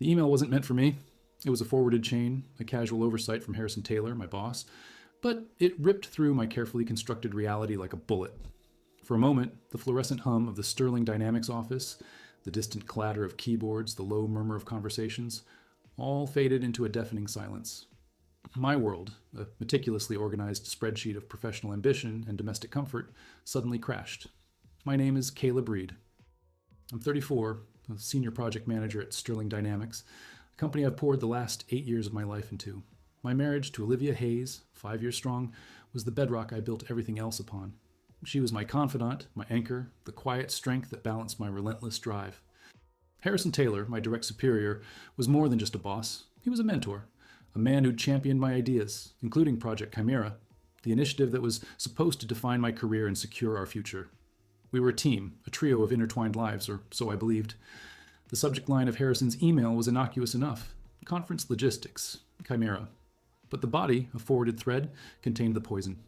The email wasn't meant for me. It was a forwarded chain, a casual oversight from Harrison Taylor, my boss, but it ripped through my carefully constructed reality like a bullet. For a moment, the fluorescent hum of the Sterling Dynamics office, the distant clatter of keyboards, the low murmur of conversations, all faded into a deafening silence. My world, a meticulously organized spreadsheet of professional ambition and domestic comfort, suddenly crashed. My name is Caleb Reed. I'm 34, a senior project manager at Sterling Dynamics, a company I've poured the last 8 years of my life into. My marriage to Olivia Hayes, 5 years strong, was the bedrock I built everything else upon. She was my confidant, my anchor, the quiet strength that balanced my relentless drive. Harrison Taylor, my direct superior, was more than just a boss. He was a mentor, a man who'd championed my ideas, including Project Chimera, the initiative that was supposed to define my career and secure our future. We were a team, a trio of intertwined lives, or so I believed. The subject line of Harrison's email was innocuous enough: conference logistics, Chimera. But the body, a forwarded thread, contained the poison.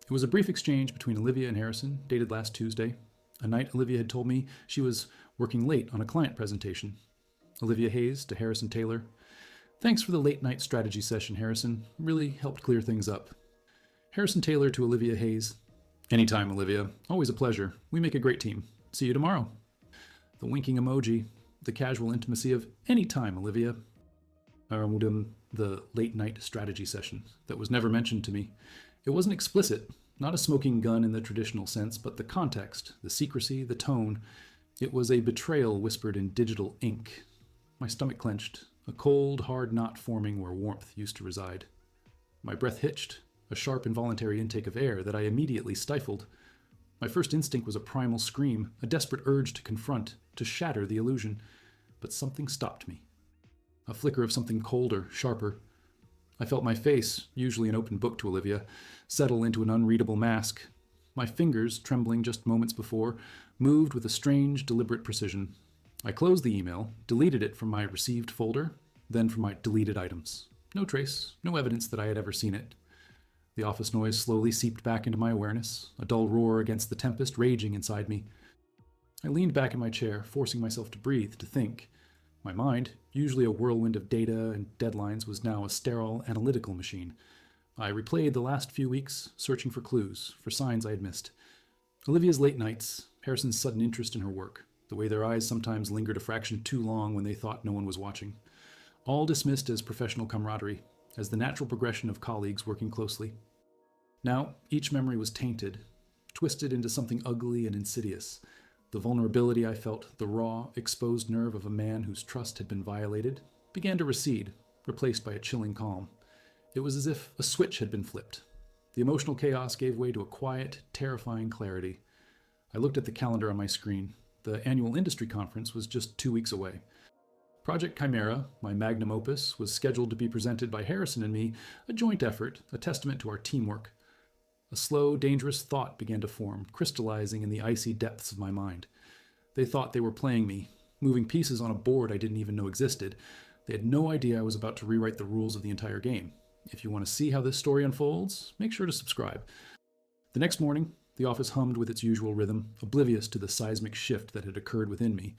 It was a brief exchange between Olivia and Harrison, dated last Tuesday. A night Olivia had told me she was working late on a client presentation. Olivia Hayes to Harrison Taylor: "Thanks for the late night strategy session, Harrison. Really helped clear things up." Harrison Taylor to Olivia Hayes: "Anytime, Olivia. Always a pleasure. We make a great team. See you tomorrow." The winking emoji, the casual intimacy of "any time, Olivia." The late night strategy session that was never mentioned to me. It wasn't explicit, not a smoking gun in the traditional sense, but the context, the secrecy, the tone. It was a betrayal whispered in digital ink. My stomach clenched, a cold, hard knot forming where warmth used to reside. My breath hitched, a sharp, involuntary intake of air that I immediately stifled. My first instinct was a primal scream, a desperate urge to confront, to shatter the illusion. But something stopped me. A flicker of something colder, sharper. I felt my face, usually an open book to Olivia, settle into an unreadable mask. My fingers, trembling just moments before, moved with a strange, deliberate precision. I closed the email, deleted it from my received folder, then from my deleted items. No trace, no evidence that I had ever seen it. The office noise slowly seeped back into my awareness, a dull roar against the tempest raging inside me. I leaned back in my chair, forcing myself to breathe, to think. My mind, usually a whirlwind of data and deadlines, was now a sterile, analytical machine. I replayed the last few weeks, searching for clues, for signs I had missed. Olivia's late nights, Harrison's sudden interest in her work, the way their eyes sometimes lingered a fraction too long when they thought no one was watching. All dismissed as professional camaraderie, as the natural progression of colleagues working closely. Now, each memory was tainted, twisted into something ugly and insidious. The vulnerability I felt, the raw, exposed nerve of a man whose trust had been violated, began to recede, replaced by a chilling calm. It was as if a switch had been flipped. The emotional chaos gave way to a quiet, terrifying clarity. I looked at the calendar on my screen. The annual industry conference was just 2 weeks away. Project Chimera, my magnum opus, was scheduled to be presented by Harrison and me, a joint effort, a testament to our teamwork. A slow, dangerous thought began to form, crystallizing in the icy depths of my mind. They thought they were playing me, moving pieces on a board I didn't even know existed. They had no idea I was about to rewrite the rules of the entire game. If you want to see how this story unfolds, make sure to subscribe. The next morning, the office hummed with its usual rhythm, oblivious to the seismic shift that had occurred within me.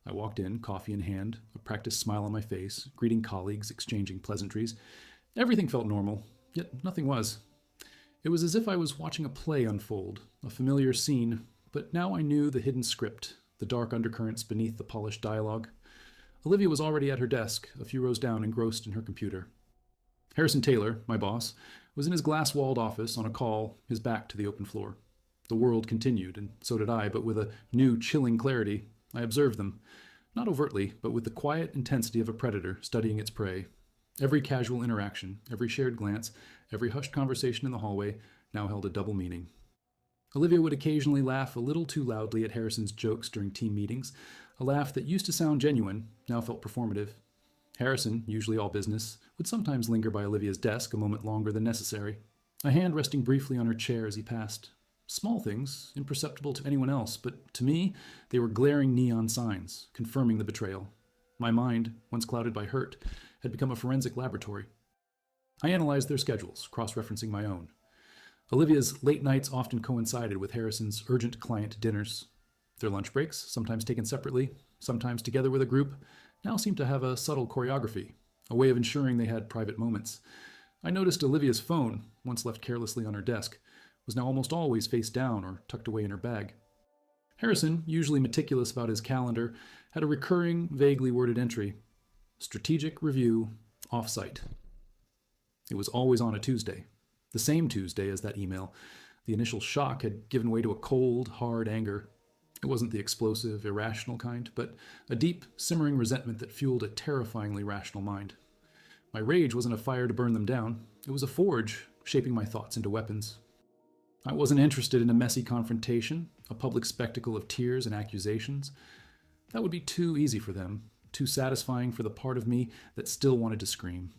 I walked in, coffee in hand, a practiced smile on my face, greeting colleagues, exchanging pleasantries. Everything felt normal, yet nothing was. It was as if I was watching a play unfold, a familiar scene, but now I knew the hidden script, the dark undercurrents beneath the polished dialogue. Olivia was already at her desk, a few rows down, engrossed in her computer. Harrison Taylor, my boss, was in his glass-walled office on a call, his back to the open floor. The world continued, and so did I, but with a new, chilling clarity. I observed them, not overtly, but with the quiet intensity of a predator studying its prey. Every casual interaction, every shared glance, every hushed conversation in the hallway now held a double meaning. Olivia would occasionally laugh a little too loudly at Harrison's jokes during team meetings, a laugh that used to sound genuine, now felt performative. Harrison, usually all business, would sometimes linger by Olivia's desk a moment longer than necessary, a hand resting briefly on her chair as he passed. Small things, imperceptible to anyone else, but to me, they were glaring neon signs, confirming the betrayal. My mind, once clouded by hurt, had become a forensic laboratory. I analyzed their schedules, cross-referencing my own. Olivia's late nights often coincided with Harrison's urgent client dinners. Their lunch breaks, sometimes taken separately, sometimes together with a group, now seemed to have a subtle choreography, a way of ensuring they had private moments. I noticed Olivia's phone, once left carelessly on her desk, was now almost always face down or tucked away in her bag. Harrison, usually meticulous about his calendar, had a recurring, vaguely worded entry: strategic review, off-site. It was always on a Tuesday, the same Tuesday as that email. The initial shock had given way to a cold, hard anger. It wasn't the explosive, irrational kind, but a deep, simmering resentment that fueled a terrifyingly rational mind. My rage wasn't a fire to burn them down. It was a forge, shaping my thoughts into weapons. I wasn't interested in a messy confrontation, a public spectacle of tears and accusations. That would be too easy for them, too satisfying for the part of me that still wanted to scream.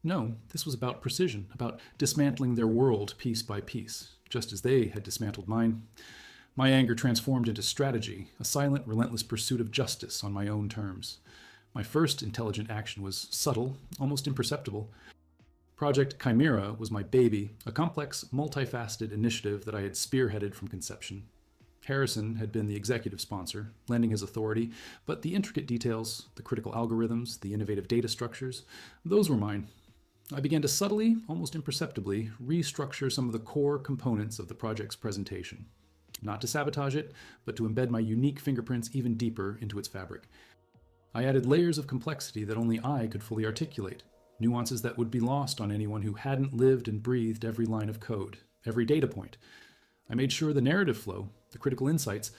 No, this was about precision, about dismantling their world piece by piece, just as they had dismantled mine. My anger transformed into strategy, a silent, relentless pursuit of justice on my own terms. My first intelligent action was subtle, almost imperceptible. Project Chimera was my baby, a complex, multifaceted initiative that I had spearheaded from conception. Harrison had been the executive sponsor, lending his authority, but the intricate details, the critical algorithms, the innovative data structures, those were mine. I began to subtly, almost imperceptibly, restructure some of the core components of the project's presentation. Not to sabotage it, but to embed my unique fingerprints even deeper into its fabric. I added layers of complexity that only I could fully articulate, nuances that would be lost on anyone who hadn't lived and breathed every line of code, every data point. I made sure the narrative flow, the critical insights,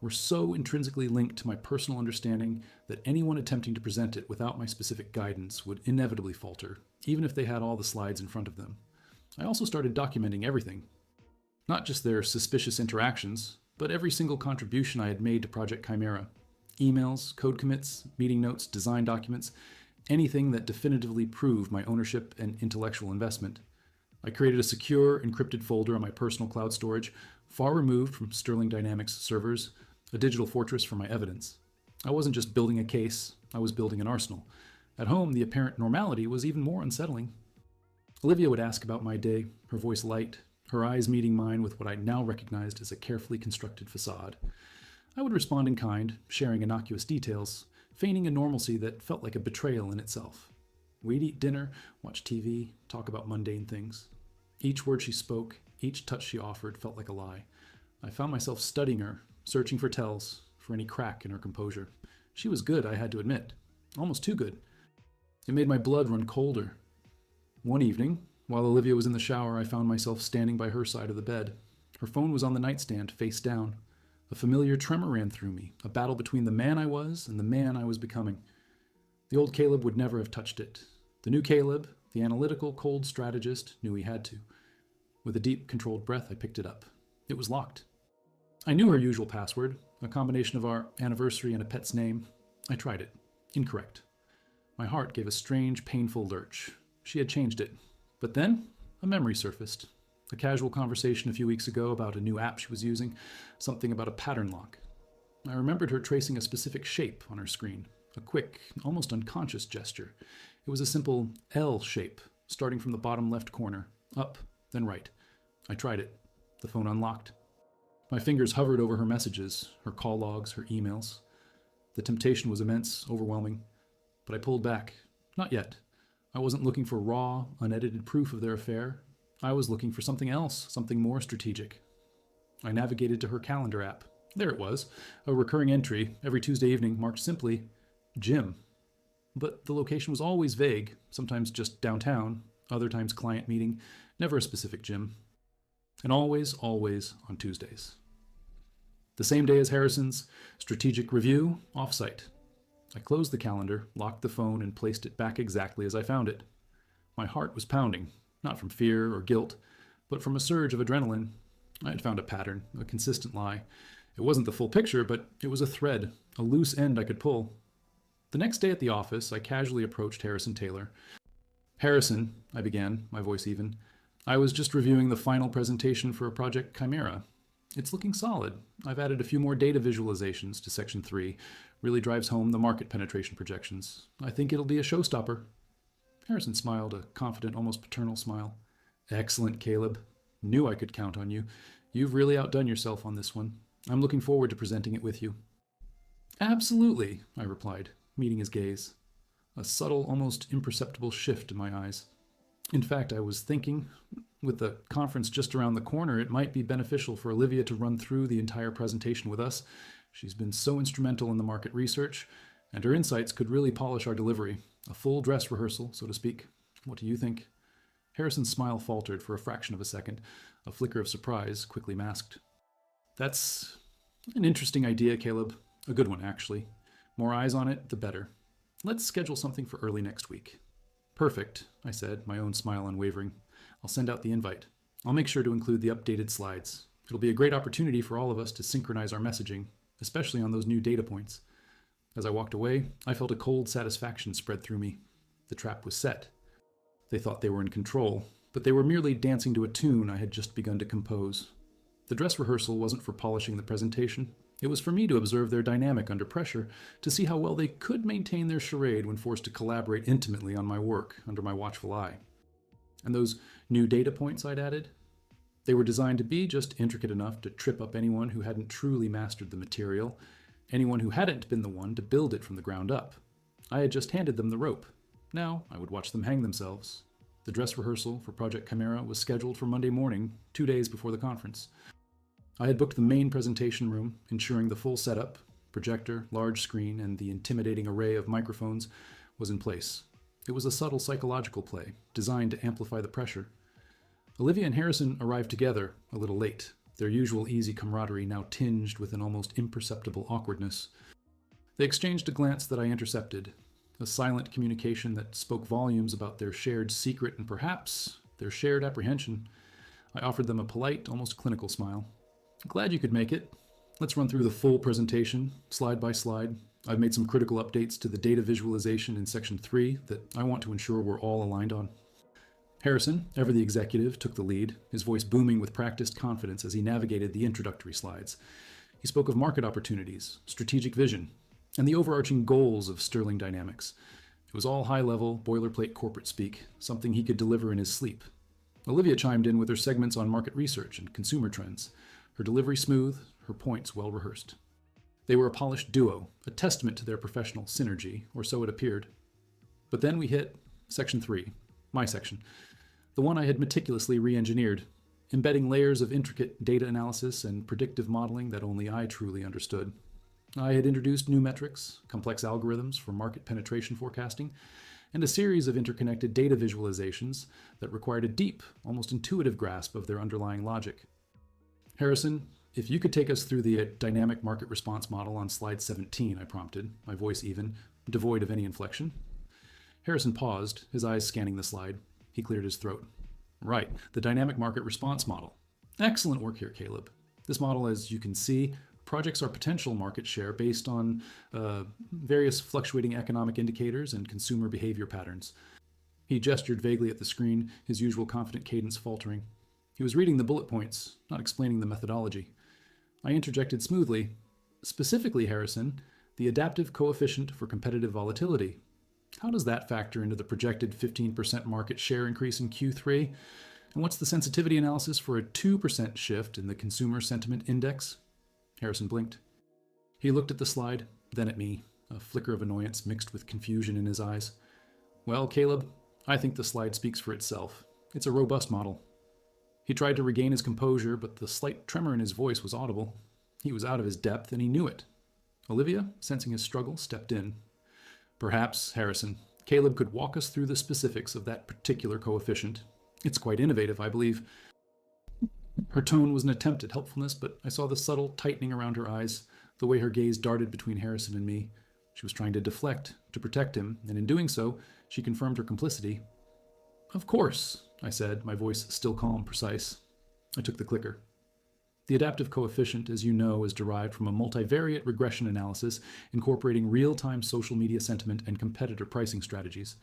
were so intrinsically linked to my personal understanding that anyone attempting to present it without my specific guidance would inevitably falter, even if they had all the slides in front of them. I also started documenting everything. Not just their suspicious interactions, but every single contribution I had made to Project Chimera. Emails, code commits, meeting notes, design documents, anything that definitively proved my ownership and intellectual investment. I created a secure, encrypted folder on my personal cloud storage, far removed from Sterling Dynamics servers, a digital fortress for my evidence. I wasn't just building a case, I was building an arsenal. At home, the apparent normality was even more unsettling. Olivia would ask about my day, her voice light, her eyes meeting mine with what I now recognized as a carefully constructed facade. I would respond in kind, sharing innocuous details, feigning a normalcy that felt like a betrayal in itself. We'd eat dinner, watch TV, talk about mundane things. Each word she spoke, each touch she offered felt like a lie. I found myself studying her, searching for tells, for any crack in her composure. She was good, I had to admit. Almost too good. It made my blood run colder. One evening, while Olivia was in the shower, I found myself standing by her side of the bed. Her phone was on the nightstand, face down. A familiar tremor ran through me, a battle between the man I was and the man I was becoming. The old Caleb would never have touched it. The new Caleb, the analytical, cold strategist, knew he had to. With a deep, controlled breath, I picked it up. It was locked. I knew her usual password, a combination of our anniversary and a pet's name. I tried it. Incorrect. My heart gave a strange, painful lurch. She had changed it. But then, a memory surfaced. A casual conversation a few weeks ago about a new app she was using, something about a pattern lock. I remembered her tracing a specific shape on her screen, a quick, almost unconscious gesture. It was a simple L shape, starting from the bottom left corner, up, then right. I tried it. The phone unlocked. My fingers hovered over her messages, her call logs, her emails. The temptation was immense, overwhelming. But I pulled back. Not yet. I wasn't looking for raw, unedited proof of their affair. I was looking for something else, something more strategic. I navigated to her calendar app. There it was, a recurring entry every Tuesday evening marked simply Gym. But the location was always vague, sometimes just downtown, other times client meeting, never a specific gym. And always on Tuesdays. The same day as Harrison's strategic review, offsite. I closed the calendar, locked the phone, and placed it back exactly as I found it. My heart was pounding, not from fear or guilt, but from a surge of adrenaline. I had found a pattern, a consistent lie. It wasn't the full picture, but it was a thread, a loose end I could pull. The next day at the office, I casually approached Harrison Taylor. Harrison, I began, my voice even, I was just reviewing the final presentation for Project Chimera. It's looking solid. I've added a few more data visualizations to Section 3. Really drives home the market penetration projections. I think it'll be a showstopper. Harrison smiled, a confident, almost paternal smile. Excellent, Caleb. Knew I could count on you. You've really outdone yourself on this one. I'm looking forward to presenting it with you. Absolutely, I replied, meeting his gaze. A subtle, almost imperceptible shift in my eyes. In fact, I was thinking, with the conference just around the corner, it might be beneficial for Olivia to run through the entire presentation with us. She's been so instrumental in the market research, and her insights could really polish our delivery. A full dress rehearsal, so to speak. What do you think? Harrison's smile faltered for a fraction of a second, a flicker of surprise quickly masked. That's an interesting idea, Caleb. A good one, actually. More eyes on it, the better. Let's schedule something for early next week. Perfect, I said, my own smile unwavering. I'll send out the invite. I'll make sure to include the updated slides. It'll be a great opportunity for all of us to synchronize our messaging, especially on those new data points. As I walked away, I felt a cold satisfaction spread through me. The trap was set. They thought they were in control, but they were merely dancing to a tune I had just begun to compose. The dress rehearsal wasn't for polishing the presentation. It was for me to observe their dynamic under pressure, to see how well they could maintain their charade when forced to collaborate intimately on my work under my watchful eye. And those new data points I'd added? They were designed to be just intricate enough to trip up anyone who hadn't truly mastered the material, anyone who hadn't been the one to build it from the ground up. I had just handed them the rope. Now I would watch them hang themselves. The dress rehearsal for Project Chimera was scheduled for Monday morning, 2 days before the conference. I had booked the main presentation room, ensuring the full setup, projector, large screen, and the intimidating array of microphones was in place. It was a subtle psychological play, designed to amplify the pressure. Olivia and Harrison arrived together, a little late, their usual easy camaraderie now tinged with an almost imperceptible awkwardness. They exchanged a glance that I intercepted, a silent communication that spoke volumes about their shared secret and perhaps their shared apprehension. I offered them a polite, almost clinical smile. Glad you could make it. Let's run through the full presentation, slide by slide. I've made some critical updates to the data visualization in Section 3 that I want to ensure we're all aligned on. Harrison, ever the executive, took the lead, his voice booming with practiced confidence as he navigated the introductory slides. He spoke of market opportunities, strategic vision, and the overarching goals of Sterling Dynamics. It was all high-level, boilerplate corporate speak, something he could deliver in his sleep. Olivia chimed in with her segments on market research and consumer trends. Her delivery smooth, her points well rehearsed. They were a polished duo, a testament to their professional synergy, or so it appeared. But then we hit Section 3, my section, the one I had meticulously re-engineered, embedding layers of intricate data analysis and predictive modeling that only I truly understood. I had introduced new metrics, complex algorithms for market penetration forecasting, and a series of interconnected data visualizations that required a deep, almost intuitive grasp of their underlying logic. Harrison, if you could take us through the dynamic market response model on slide 17, I prompted, my voice even, devoid of any inflection. Harrison paused, his eyes scanning the slide. He cleared his throat. Right, the dynamic market response model. Excellent work here, Caleb. This model, as you can see, projects our potential market share based on various fluctuating economic indicators and consumer behavior patterns. He gestured vaguely at the screen, his usual confident cadence faltering. He was reading the bullet points, not explaining the methodology. I interjected smoothly. Specifically, Harrison, the adaptive coefficient for competitive volatility. How does that factor into the projected 15% market share increase in Q3? And what's the sensitivity analysis for a 2% shift in the consumer sentiment index? Harrison blinked. He looked at the slide, then at me, a flicker of annoyance mixed with confusion in his eyes. Well, Caleb, I think the slide speaks for itself. It's a robust model. He tried to regain his composure, but the slight tremor in his voice was audible. He was out of his depth, and he knew it. Olivia, sensing his struggle, stepped in. Perhaps, Harrison, Caleb could walk us through the specifics of that particular coefficient. It's quite innovative, I believe. Her tone was an attempt at helpfulness, but I saw the subtle tightening around her eyes, the way her gaze darted between Harrison and me. She was trying to deflect, to protect him, and in doing so, she confirmed her complicity. Of course, I said, my voice still calm, precise. I took the clicker. The adaptive coefficient, as you know, is derived from a multivariate regression analysis incorporating real-time social media sentiment and competitor pricing strategies.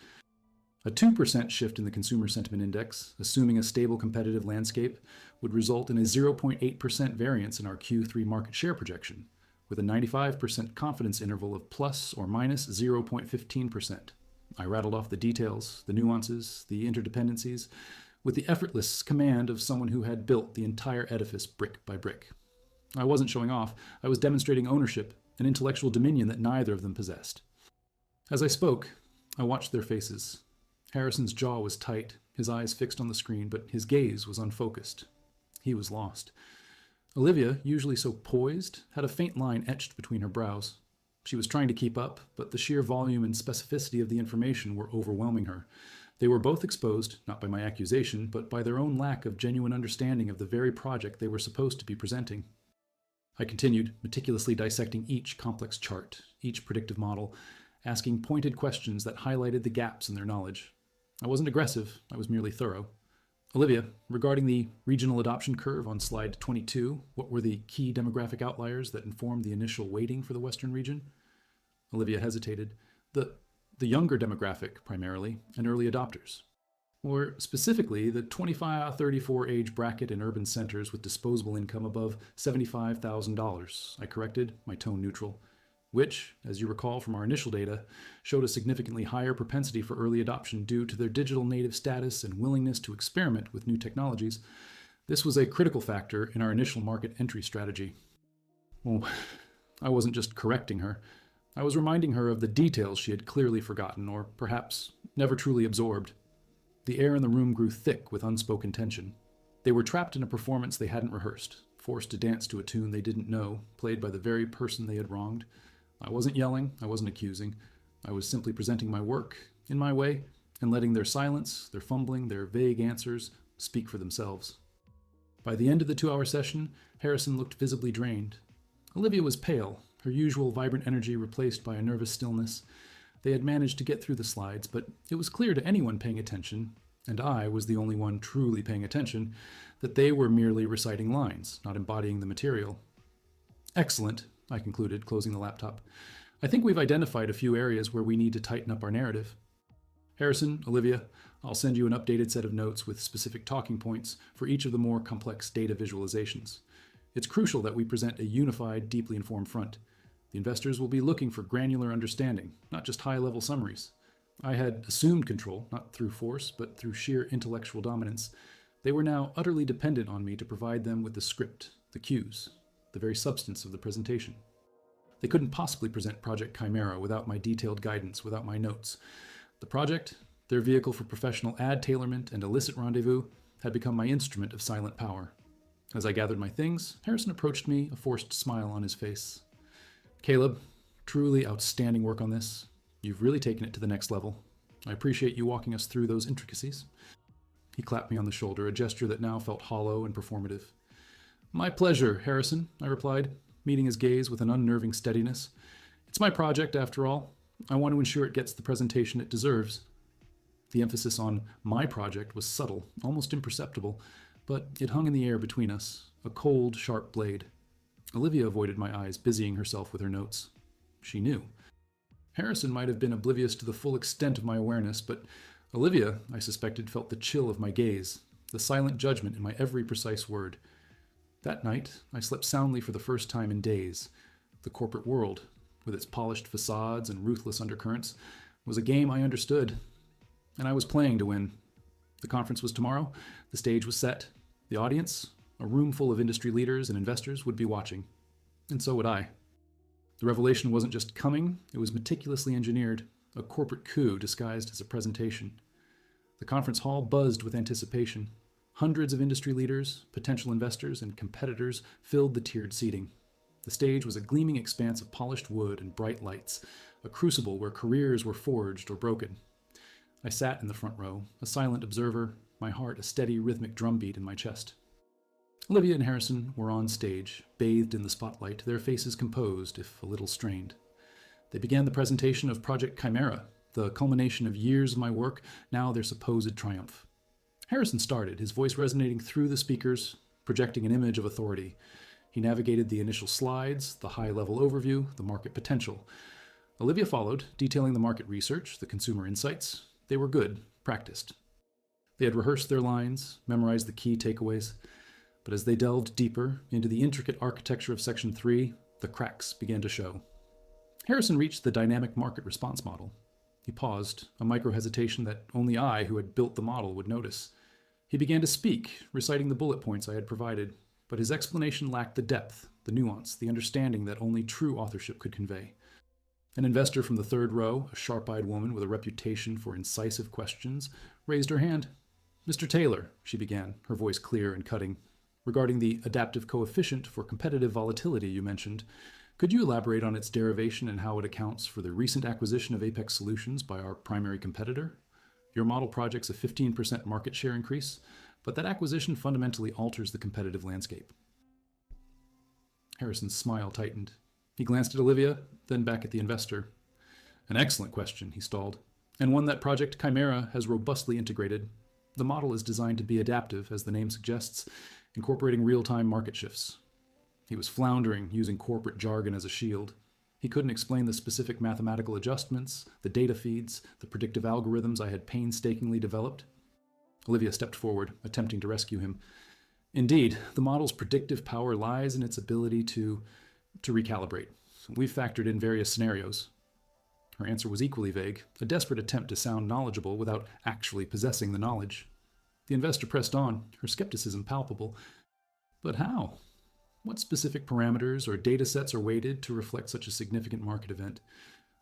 A 2% shift in the consumer sentiment index, assuming a stable competitive landscape, would result in a 0.8% variance in our Q3 market share projection, with a 95% confidence interval of plus or minus 0.15%. I rattled off the details, the nuances, the interdependencies, with the effortless command of someone who had built the entire edifice brick by brick. I wasn't showing off, I was demonstrating ownership, an intellectual dominion that neither of them possessed. As I spoke, I watched their faces. Harrison's jaw was tight, his eyes fixed on the screen, but his gaze was unfocused. He was lost. Olivia, usually so poised, had a faint line etched between her brows. She was trying to keep up, but the sheer volume and specificity of the information were overwhelming her. They were both exposed, not by my accusation, but by their own lack of genuine understanding of the very project they were supposed to be presenting. I continued, meticulously dissecting each complex chart, each predictive model, asking pointed questions that highlighted the gaps in their knowledge. I wasn't aggressive, I was merely thorough. Olivia, regarding the regional adoption curve on slide 22, what were the key demographic outliers that informed the initial weighting for the Western region? Olivia hesitated. The younger demographic, primarily, and early adopters. Or specifically, the 25-34 age bracket in urban centers with disposable income above $75,000. I corrected, my tone neutral, which, as you recall from our initial data, showed a significantly higher propensity for early adoption due to their digital native status and willingness to experiment with new technologies. This was a critical factor in our initial market entry strategy. Well, I wasn't just correcting her. I was reminding her of the details she had clearly forgotten, or perhaps never truly absorbed. The air in the room grew thick with unspoken tension. They were trapped in a performance they hadn't rehearsed, forced to dance to a tune they didn't know, played by the very person they had wronged. I wasn't yelling, I wasn't accusing. I was simply presenting my work, in my way, and letting their silence, their fumbling, their vague answers speak for themselves. By the end of the 2-hour session, Harrison looked visibly drained. Olivia was pale, her usual vibrant energy replaced by a nervous stillness. They had managed to get through the slides, but it was clear to anyone paying attention, and I was the only one truly paying attention, that they were merely reciting lines, not embodying the material. Excellent, I concluded, closing the laptop. I think we've identified a few areas where we need to tighten up our narrative. Harrison, Olivia, I'll send you an updated set of notes with specific talking points for each of the more complex data visualizations. It's crucial that we present a unified, deeply informed front. The investors will be looking for granular understanding, not just high-level summaries. I had assumed control, not through force, but through sheer intellectual dominance. They were now utterly dependent on me to provide them with the script, the cues, the very substance of the presentation. They couldn't possibly present Project Chimera without my detailed guidance, without my notes. The project, their vehicle for professional ad tailorment and illicit rendezvous, had become my instrument of silent power. As I gathered my things, Harrison approached me, a forced smile on his face. Caleb, truly outstanding work on this. You've really taken it to the next level. I appreciate you walking us through those intricacies. He clapped me on the shoulder, a gesture that now felt hollow and performative. My pleasure, Harrison, I replied, meeting his gaze with an unnerving steadiness. It's my project, after all. I want to ensure it gets the presentation it deserves. The emphasis on my project was subtle, almost imperceptible, but it hung in the air between us, a cold, sharp blade. Olivia avoided my eyes, busying herself with her notes. She knew. Harrison might have been oblivious to the full extent of my awareness, but Olivia, I suspected, felt the chill of my gaze, the silent judgment in my every precise word. That night, I slept soundly for the first time in days. The corporate world, with its polished facades and ruthless undercurrents, was a game I understood, and I was playing to win. The conference was tomorrow, the stage was set, the audience, a room full of industry leaders and investors, would be watching. And so would I. The revelation wasn't just coming, it was meticulously engineered, a corporate coup disguised as a presentation. The conference hall buzzed with anticipation. Hundreds of industry leaders, potential investors, and competitors filled the tiered seating. The stage was a gleaming expanse of polished wood and bright lights, a crucible where careers were forged or broken. I sat in the front row, a silent observer, my heart a steady rhythmic drumbeat in my chest. Olivia and Harrison were on stage, bathed in the spotlight, their faces composed, if a little strained. They began the presentation of Project Chimera, the culmination of years of my work, now their supposed triumph. Harrison started, his voice resonating through the speakers, projecting an image of authority. He navigated the initial slides, the high-level overview, the market potential. Olivia followed, detailing the market research, the consumer insights. They were good, practiced. They had rehearsed their lines, memorized the key takeaways. But as they delved deeper into the intricate architecture of Section 3, the cracks began to show. Harrison reached the dynamic market response model. He paused, a micro-hesitation that only I, who had built the model, would notice. He began to speak, reciting the bullet points I had provided, but his explanation lacked the depth, the nuance, the understanding that only true authorship could convey. An investor from the third row, a sharp-eyed woman with a reputation for incisive questions, raised her hand. "Mr. Taylor," she began, her voice clear and cutting, "regarding the adaptive coefficient for competitive volatility you mentioned, could you elaborate on its derivation and how it accounts for the recent acquisition of Apex Solutions by our primary competitor? Your model projects a 15% market share increase, but that acquisition fundamentally alters the competitive landscape." Harrison's smile tightened. He glanced at Olivia, then back at the investor. "An excellent question," he stalled, "and one that Project Chimera has robustly integrated. The model is designed to be adaptive, as the name suggests, incorporating real-time market shifts." He was floundering, using corporate jargon as a shield. He couldn't explain the specific mathematical adjustments, the data feeds, the predictive algorithms I had painstakingly developed. Olivia stepped forward, attempting to rescue him. "Indeed, the model's predictive power lies in its ability to recalibrate. We've factored in various scenarios." Her answer was equally vague, a desperate attempt to sound knowledgeable without actually possessing the knowledge. The investor pressed on, her skepticism palpable. "But how? What specific parameters or data sets are weighted to reflect such a significant market event?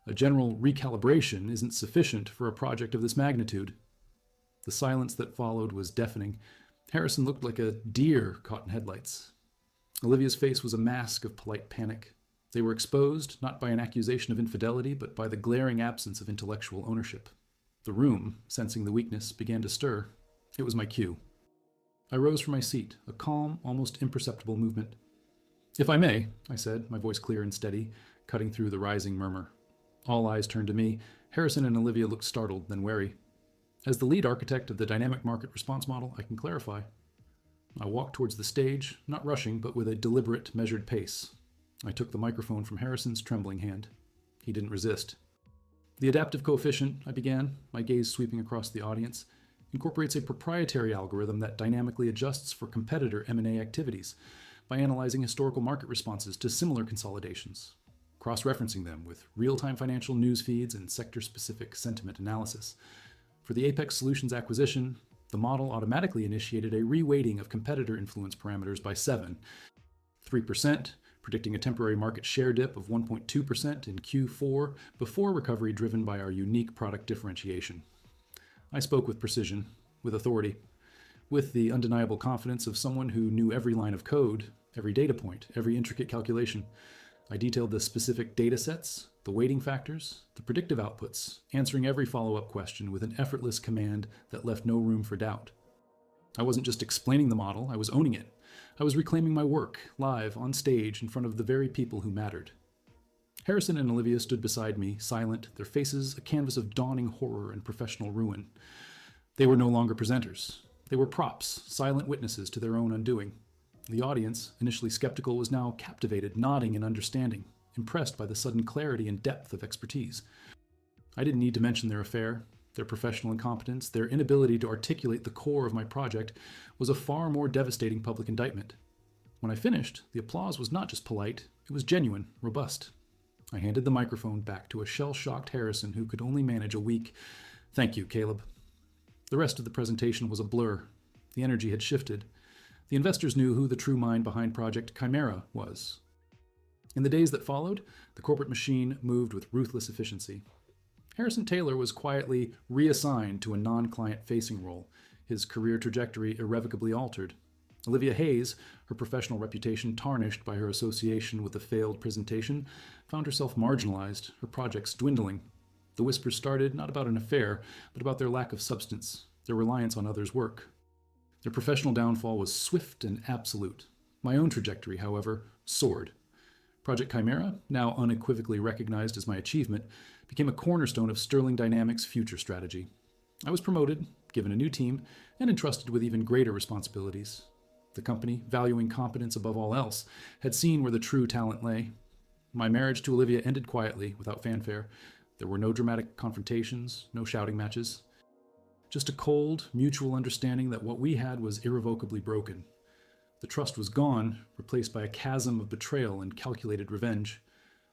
A general recalibration isn't sufficient for a project of this magnitude." The silence that followed was deafening. Harrison looked like a deer caught in headlights. Olivia's face was a mask of polite panic. They were exposed, not by an accusation of infidelity, but by the glaring absence of intellectual ownership. The room, sensing the weakness, began to stir. It was my cue. I rose from my seat, a calm, almost imperceptible movement. "If I may," I said, my voice clear and steady, cutting through the rising murmur. All eyes turned to me. Harrison and Olivia looked startled, then wary. "As the lead architect of the dynamic market response model, I can clarify." I walked towards the stage, not rushing, but with a deliberate, measured pace. I took the microphone from Harrison's trembling hand. He didn't resist. "The adaptive coefficient," I began, my gaze sweeping across the audience, "incorporates a proprietary algorithm that dynamically adjusts for competitor M&A activities by analyzing historical market responses to similar consolidations, cross-referencing them with real-time financial news feeds and sector-specific sentiment analysis. For the Apex Solutions acquisition, the model automatically initiated a reweighting of competitor influence parameters by 3%, predicting a temporary market share dip of 1.2% in Q4 before recovery driven by our unique product differentiation." I spoke with precision, with authority, with the undeniable confidence of someone who knew every line of code, every data point, every intricate calculation. I detailed the specific data sets, the weighting factors, the predictive outputs, answering every follow-up question with an effortless command that left no room for doubt. I wasn't just explaining the model, I was owning it. I was reclaiming my work, live, on stage, in front of the very people who mattered. Harrison and Olivia stood beside me, silent, their faces a canvas of dawning horror and professional ruin. They were no longer presenters. They were props, silent witnesses to their own undoing. The audience, initially skeptical, was now captivated, nodding in understanding, impressed by the sudden clarity and depth of expertise. I didn't need to mention their affair. Their professional incompetence, their inability to articulate the core of my project, was a far more devastating public indictment. When I finished, the applause was not just polite, it was genuine, robust. I handed the microphone back to a shell-shocked Harrison who could only manage a weak, "Thank you, Caleb." The rest of the presentation was a blur. The energy had shifted. The investors knew who the true mind behind Project Chimera was. In the days that followed, the corporate machine moved with ruthless efficiency. Harrison Taylor was quietly reassigned to a non-client-facing role, his career trajectory irrevocably altered. Olivia Hayes, her professional reputation tarnished by her association with a failed presentation, found herself marginalized, her projects dwindling. The whispers started not about an affair, but about their lack of substance, their reliance on others' work. Their professional downfall was swift and absolute. My own trajectory, however, soared. Project Chimera, now unequivocally recognized as my achievement, became a cornerstone of Sterling Dynamics' future strategy. I was promoted, given a new team, and entrusted with even greater responsibilities. The company, valuing competence above all else, had seen where the true talent lay. My marriage to Olivia ended quietly, without fanfare. There were no dramatic confrontations, no shouting matches. Just a cold, mutual understanding that what we had was irrevocably broken. The trust was gone, replaced by a chasm of betrayal and calculated revenge.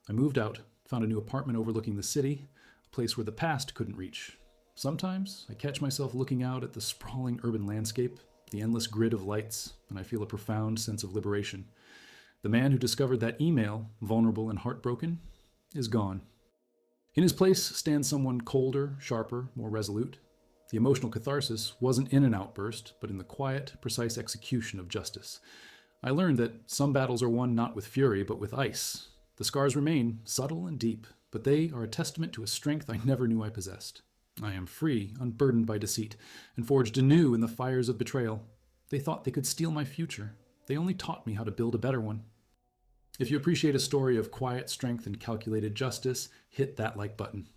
I moved out, found a new apartment overlooking the city, a place where the past couldn't reach. Sometimes I catch myself looking out at the sprawling urban landscape, the endless grid of lights, and I feel a profound sense of liberation. The man who discovered that email, vulnerable and heartbroken, is gone. In his place stands someone colder, sharper, more resolute. The emotional catharsis wasn't in an outburst, but in the quiet, precise execution of justice. I learned that some battles are won not with fury, but with ice. The scars remain, subtle and deep, but they are a testament to a strength I never knew I possessed. I am free, unburdened by deceit, and forged anew in the fires of betrayal. They thought they could steal my future. They only taught me how to build a better one. If you appreciate a story of quiet strength and calculated justice, hit that like button.